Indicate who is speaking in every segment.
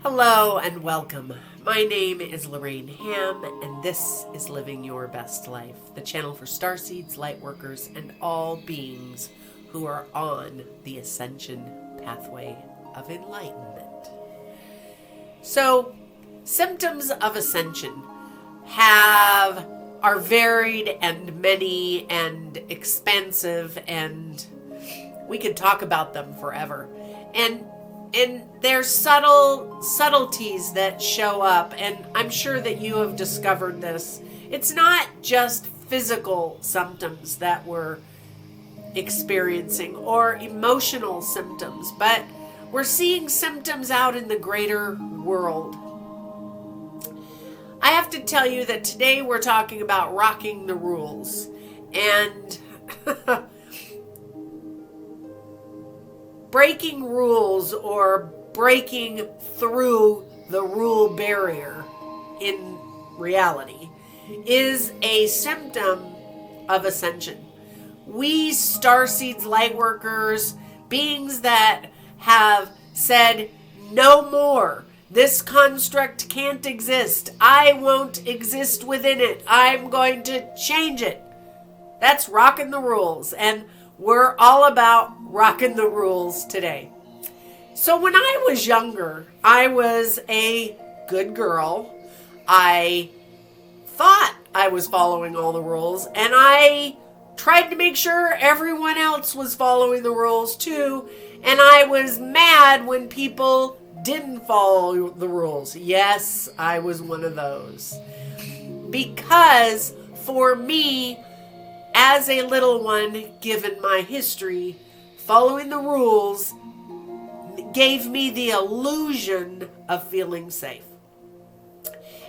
Speaker 1: Hello and welcome. My name is Lorraine Ham, and this is Living Your Best Life, the channel for starseeds, lightworkers, and all beings who are on the ascension pathway of enlightenment. So, symptoms of ascension are varied and many and expansive, and we could talk about them forever. And there's subtleties that show up, and I'm sure that you have discovered this. It's not just physical symptoms that we're experiencing or emotional symptoms, but we're seeing symptoms out in the greater world. I have to tell you that today we're talking about rocking the rules, and breaking rules or breaking through the rule barrier in reality is a symptom of ascension. We starseeds, lightworkers, beings that have said no more. This construct can't exist. I won't exist within it. I'm going to change it. That's rocking the rules, and we're all about rocking the rules today. So when I was younger, I was a good girl. I thought I was following all the rules, and I tried to make sure everyone else was following the rules too, and I was mad when people didn't follow the rules. Yes, I was one of those. Because for me, as a little one, given my history, following the rules gave me the illusion of feeling safe.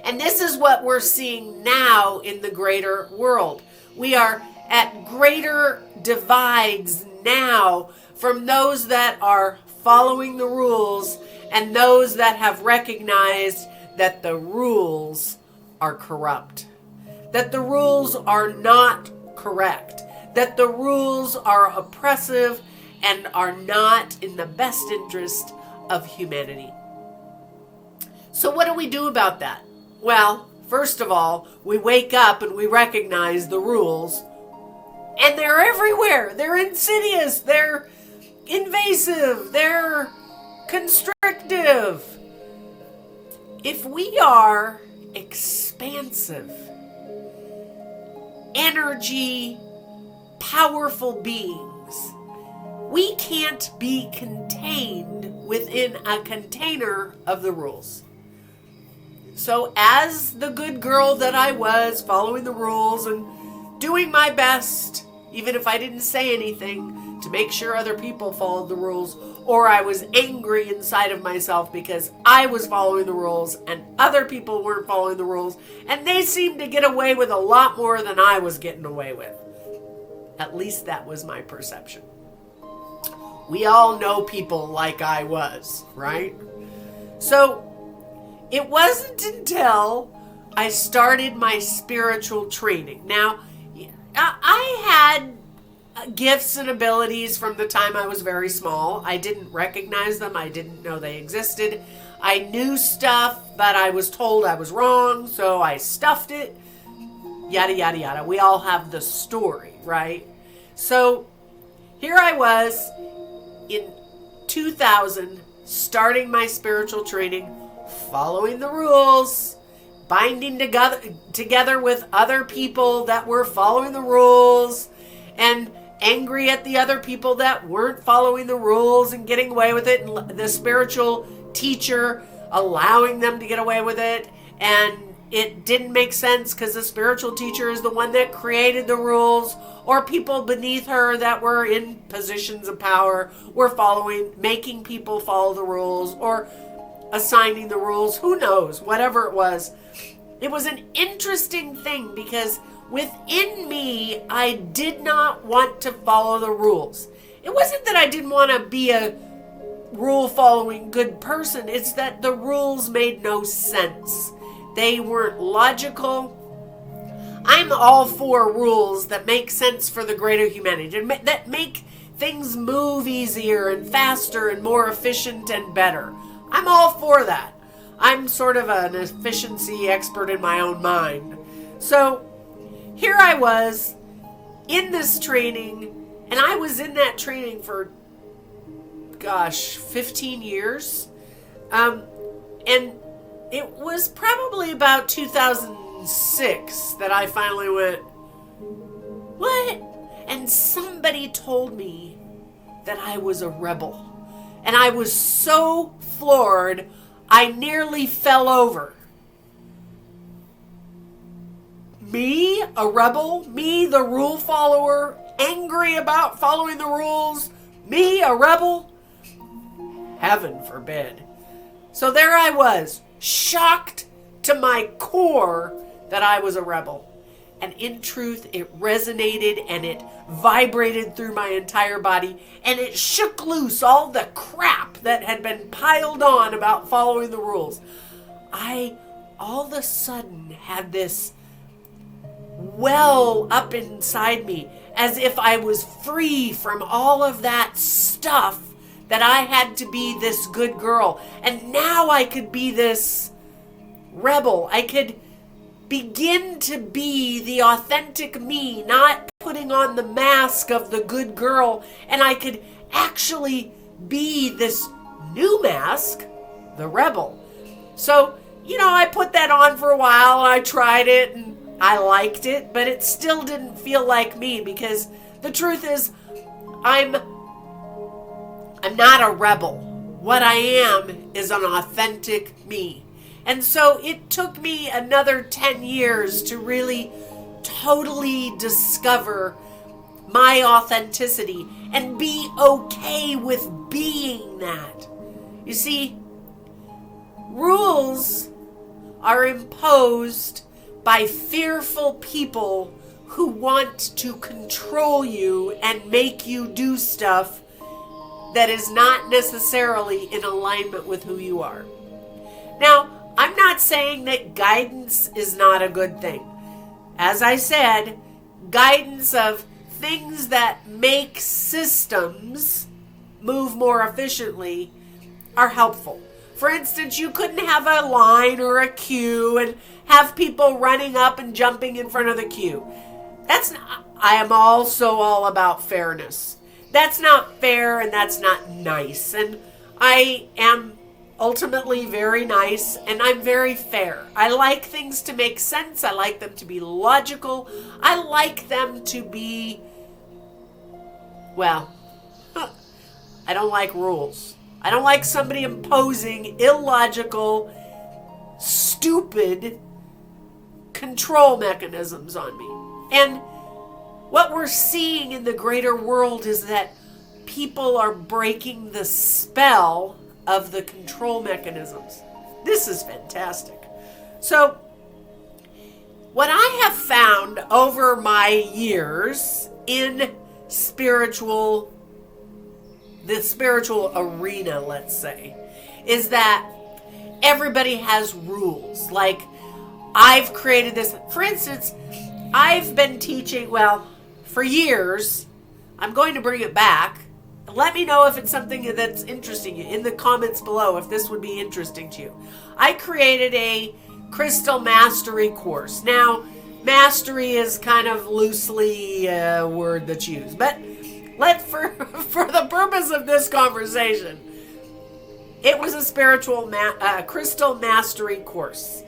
Speaker 1: And this is what we're seeing now in the greater world. We are at greater divides now from those that are following the rules and those that have recognized that the rules are corrupt, that the rules are not correct, that the rules are oppressive and are not in the best interest of humanity. So what do we do about that? Well, first of all, we wake up and we recognize the rules, and they're everywhere. They're insidious, they're invasive, they're constrictive. If we are expansive, energy, powerful beings, we can't be contained within a container of the rules. So as the good girl that I was, following the rules and doing my best, even if I didn't say anything, to make sure other people followed the rules, or I was angry inside of myself because I was following the rules and other people weren't following the rules, and they seemed to get away with a lot more than I was getting away with. At least that was my perception. We all know people like I was, right? So it wasn't until I started my spiritual training. Now, I had gifts and abilities from the time I was very small. I didn't recognize them. I didn't know they existed. I knew stuff, but I was told I was wrong, so I stuffed it. Yada, yada, yada. We all have the story, right? So here I was in 2000, starting my spiritual training, following the rules, binding together with other people that were following the rules, and angry at the other people that weren't following the rules and getting away with it, and the spiritual teacher allowing them to get away with it. And it didn't make sense because the spiritual teacher is the one that created the rules, or people beneath her that were in positions of power were making people follow the rules or assigning the rules. Who knows? Whatever it was. It was an interesting thing because within me, I did not want to follow the rules. It wasn't that I didn't want to be a rule-following good person. It's that the rules made no sense. They weren't logical. I'm all for rules that make sense for the greater humanity, that make things move easier and faster and more efficient and better. I'm all for that. I'm sort of an efficiency expert in my own mind. So here I was in this training, and I was in that training for, 15 years. And it was probably about 2006 that I finally went, what? And somebody told me that I was a rebel. And I was so floored, I nearly fell over. Me, a rebel? Me, the rule follower, angry about following the rules? Me, a rebel? Heaven forbid. So there I was, shocked to my core that I was a rebel. And in truth, it resonated and it vibrated through my entire body, and it shook loose all the crap that had been piled on about following the rules. I all of a sudden had this well up inside me, as if I was free from all of that stuff, that I had to be this good girl. And now I could be this rebel. I could begin to be the authentic me, not putting on the mask of the good girl. And I could actually be this new mask, the rebel. So, I put that on for a while, and I tried it, and I liked it, but it still didn't feel like me, because the truth is, I'm not a rebel. What I am is an authentic me. And so it took me another 10 years to really totally discover my authenticity and be okay with being that. You see, rules are imposed by fearful people who want to control you and make you do stuff that is not necessarily in alignment with who you are. Now, I'm not saying that guidance is not a good thing. As I said, guidance of things that make systems move more efficiently are helpful. For instance, you couldn't have a line or a queue and have people running up and jumping in front of the queue. I am also all about fairness. That's not fair, and that's not nice. And I am ultimately very nice, and I'm very fair. I like things to make sense. I like them to be logical. I like them to be, I don't like rules. I don't like somebody imposing illogical, stupid control mechanisms on me. And what we're seeing in the greater world is that people are breaking the spell of the control mechanisms. This is fantastic. So, what I have found over my years in the spiritual arena, let's say, is that everybody has rules. Like, I've created this. For instance, I've been teaching, for years. I'm going to bring it back. Let me know if it's something that's interesting you in the comments below, if this would be interesting to you. I created a crystal mastery course. Now, mastery is kind of loosely a word that's used, but for the purpose of this conversation, it was a crystal mastery course.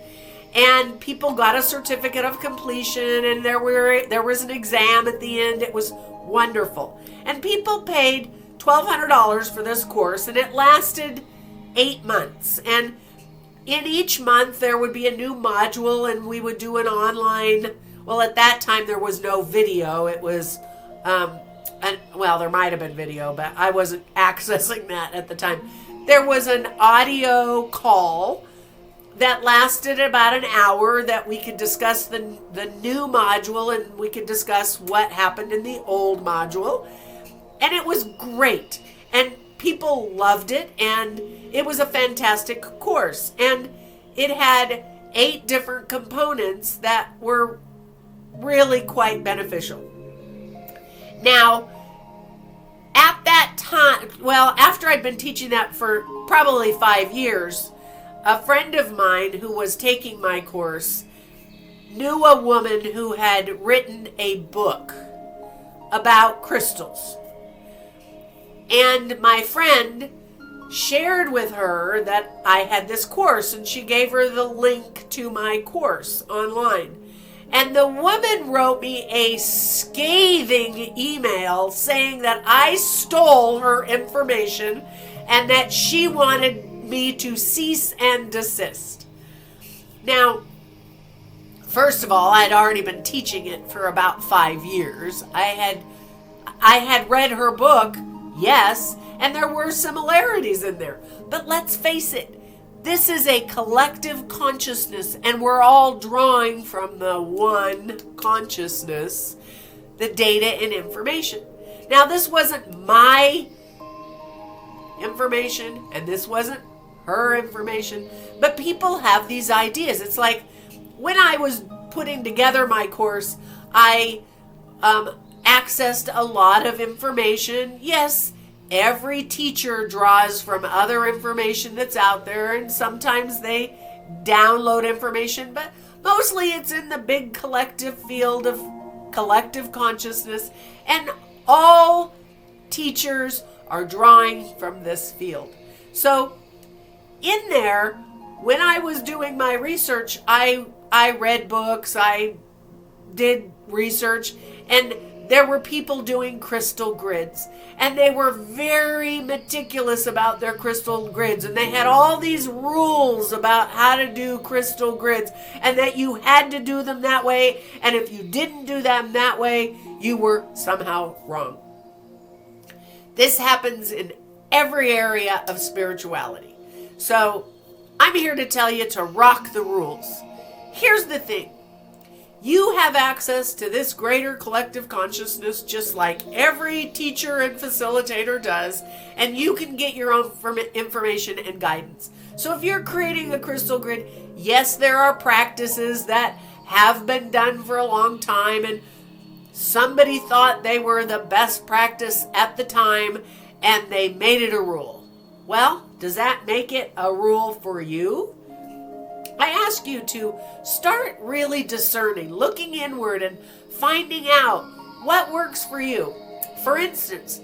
Speaker 1: And people got a certificate of completion, and there was an exam at the end. It was wonderful. And people paid $1,200 for this course, and it lasted 8 months. And in each month, there would be a new module, and we would do an online, at that time, there was no video. It was, there might have been video, but I wasn't accessing that at the time. There was an audio call that lasted about an hour that we could discuss the new module, and we could discuss what happened in the old module. And it was great. And people loved it, and it was a fantastic course. And it had 8 different components that were really quite beneficial. Now, at that time, after I'd been teaching that for probably 5 years, a friend of mine who was taking my course knew a woman who had written a book about crystals. And my friend shared with her that I had this course, and she gave her the link to my course online. And the woman wrote me a scathing email saying that I stole her information and that she wanted me to cease and desist. Now, first of all, I'd already been teaching it for about 5 years. I had read her book, yes, and there were similarities in there. But let's face it, this is a collective consciousness, and we're all drawing from the one consciousness, the data and information. Now, this wasn't my information, and this wasn't her information, but people have these ideas. It's like when I was putting together my course, I accessed a lot of information. Yes, every teacher draws from other information that's out there, and sometimes they download information, but mostly it's in the big collective field of collective consciousness, and all teachers are drawing from this field. So in there, when I was doing my research, I read books, I did research, and there were people doing crystal grids, and they were very meticulous about their crystal grids, and they had all these rules about how to do crystal grids, and that you had to do them that way, and if you didn't do them that way, you were somehow wrong. This happens in every area of spirituality. So I'm here to tell you to rock the rules. Here's the thing. You have access to this greater collective consciousness just like every teacher and facilitator does, and you can get your own information and guidance. So if you're creating a crystal grid, yes, there are practices that have been done for a long time, and somebody thought they were the best practice at the time, and they made it a rule. Well, does that make it a rule for you? I ask you to start really discerning, looking inward and finding out what works for you. For instance,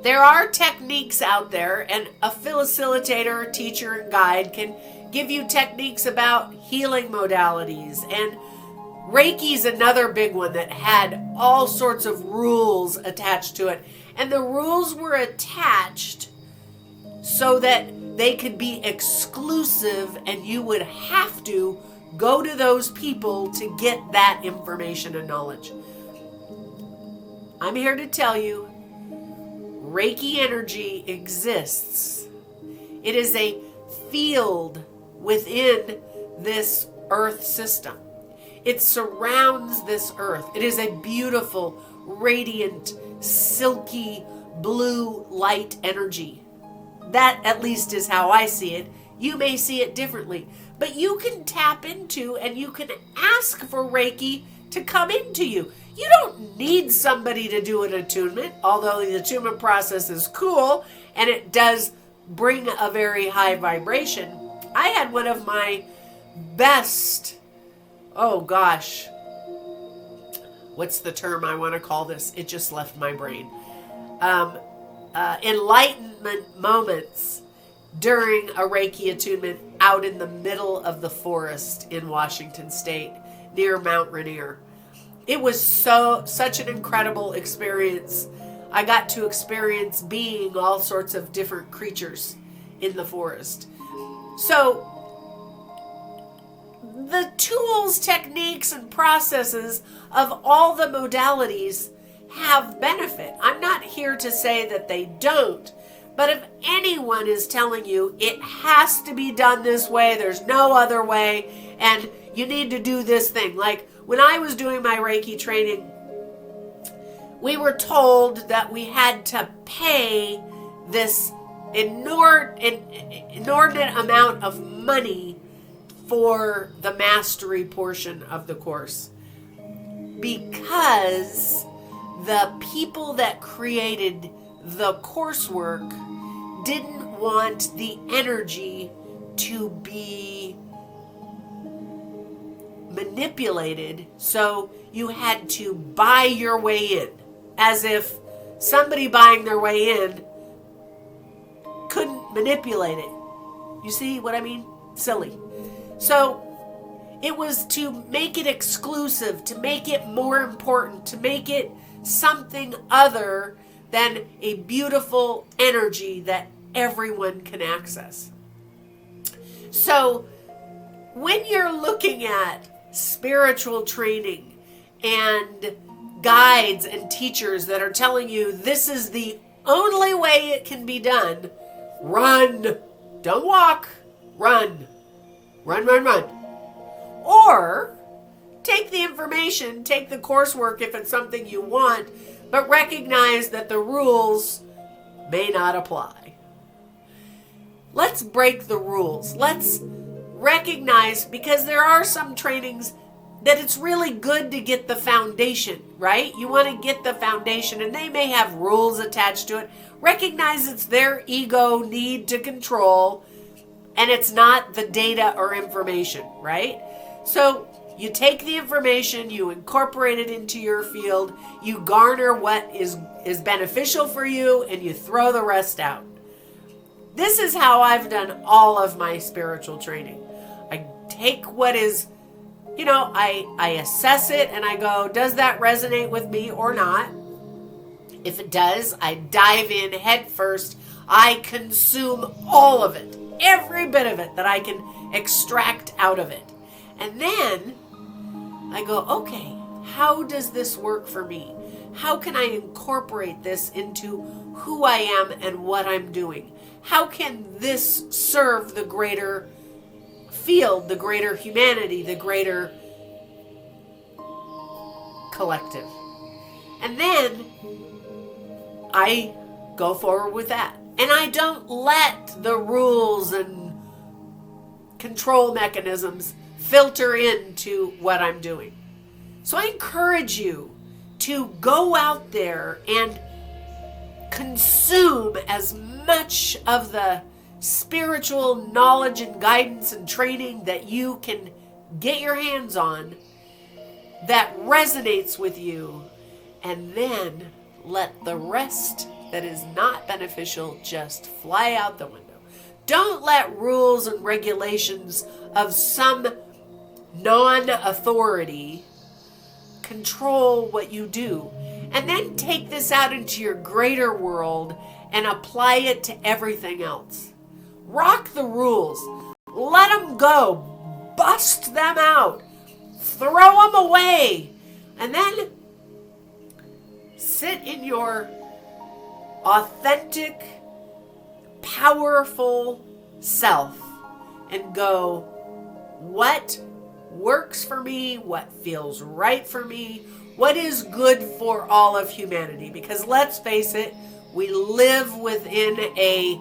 Speaker 1: there are techniques out there, and a facilitator, teacher, and guide can give you techniques about healing modalities. And Reiki's another big one that had all sorts of rules attached to it. And the rules were attached so that they could be exclusive, and you would have to go to those people to get that information and knowledge. I'm here to tell you, Reiki energy exists. It is a field within this earth system. It surrounds this earth. It is a beautiful, radiant, silky, blue light energy. That at least is how I see it. You may see it differently. But you can tap into and you can ask for Reiki to come into you. You don't need somebody to do an attunement, although the attunement process is cool and it does bring a very high vibration. I had one of my best, what's the term I want to call this? It just left my brain. Enlightenment moments during a Reiki attunement out in the middle of the forest in Washington State near Mount Rainier. It was such an incredible experience. I got to experience being all sorts of different creatures in the forest. So the tools, techniques, and processes of all the modalities have benefit. I'm not here to say that they don't, but if anyone is telling you it has to be done this way, there's no other way, and you need to do this thing. Like when I was doing my Reiki training, we were told that we had to pay this inordinate amount of money for the mastery portion of the course, because the people that created the coursework didn't want the energy to be manipulated, so you had to buy your way in, as if somebody buying their way in couldn't manipulate it. You see what I mean? Silly. So it was to make it exclusive, to make it more important, to make it something other than a beautiful energy that everyone can access. So when you're looking at spiritual training and guides and teachers that are telling you this is the only way it can be done, run. Don't walk. Run. Run, run, run. Or take the information, take the coursework if it's something you want, but recognize that the rules may not apply. Let's break the rules. Let's recognize, because there are some trainings that it's really good to get the foundation, right? You want to get the foundation, and they may have rules attached to it. Recognize it's their ego need to control, and it's not the data or information, right? So you take the information, you incorporate it into your field, you garner what is beneficial for you, and you throw the rest out. This is how I've done all of my spiritual training. I take what is, I assess it and I go, does that resonate with me or not? If it does, I dive in head first. I consume all of it, every bit of it that I can extract out of it. And then I go, okay, how does this work for me? How can I incorporate this into who I am and what I'm doing? How can this serve the greater field, the greater humanity, the greater collective? And then I go forward with that. And I don't let the rules and control mechanisms filter into what I'm doing. So I encourage you to go out there and consume as much of the spiritual knowledge and guidance and training that you can get your hands on that resonates with you, and then let the rest that is not beneficial just fly out the window. Don't let rules and regulations of some non-authority control what you do. And then take this out into your greater world and apply it to everything else. Rock the rules. Let them go. Bust them out. Throw them away. And then sit in your authentic, powerful self and go, what works for me? What feels right for me? What is good for all of humanity? Because let's face it, we live within a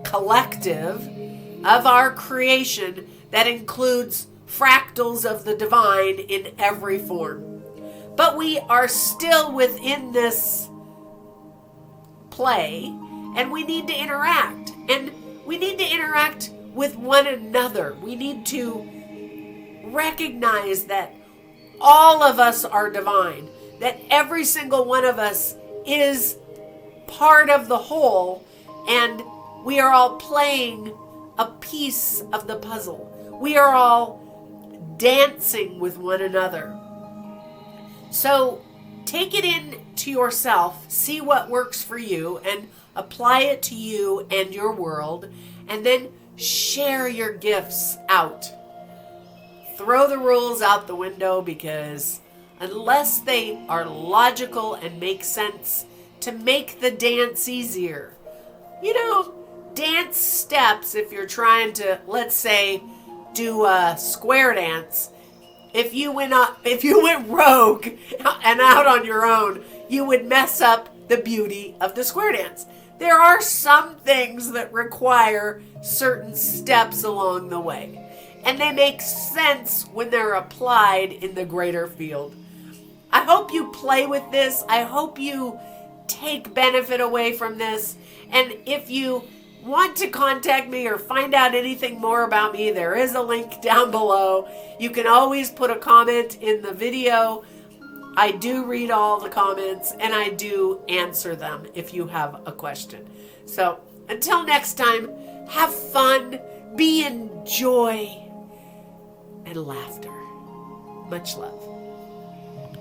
Speaker 1: collective of our creation that includes fractals of the divine in every form. But we are still within this play, and we need to interact. And we need to interact with one another. We need to recognize that all of us are divine, that every single one of us is part of the whole, and we are all playing a piece of the puzzle. We are all dancing with one another. So take it into yourself, see what works for you, and apply it to you and your world, and then share your gifts out. Throw the rules out the window, because unless they are logical and make sense to make the dance easier, dance steps, if you're trying to, let's say, do a square dance, if you went rogue and out on your own, you would mess up the beauty of the square dance. There are some things that require certain steps along the way, and they make sense when they're applied in the greater field. I hope you play with this. I hope you take benefit away from this. And if you want to contact me or find out anything more about me, there is a link down below. You can always put a comment in the video. I do read all the comments and I do answer them if you have a question. So until next time, have fun, be in joy and laughter. Much love.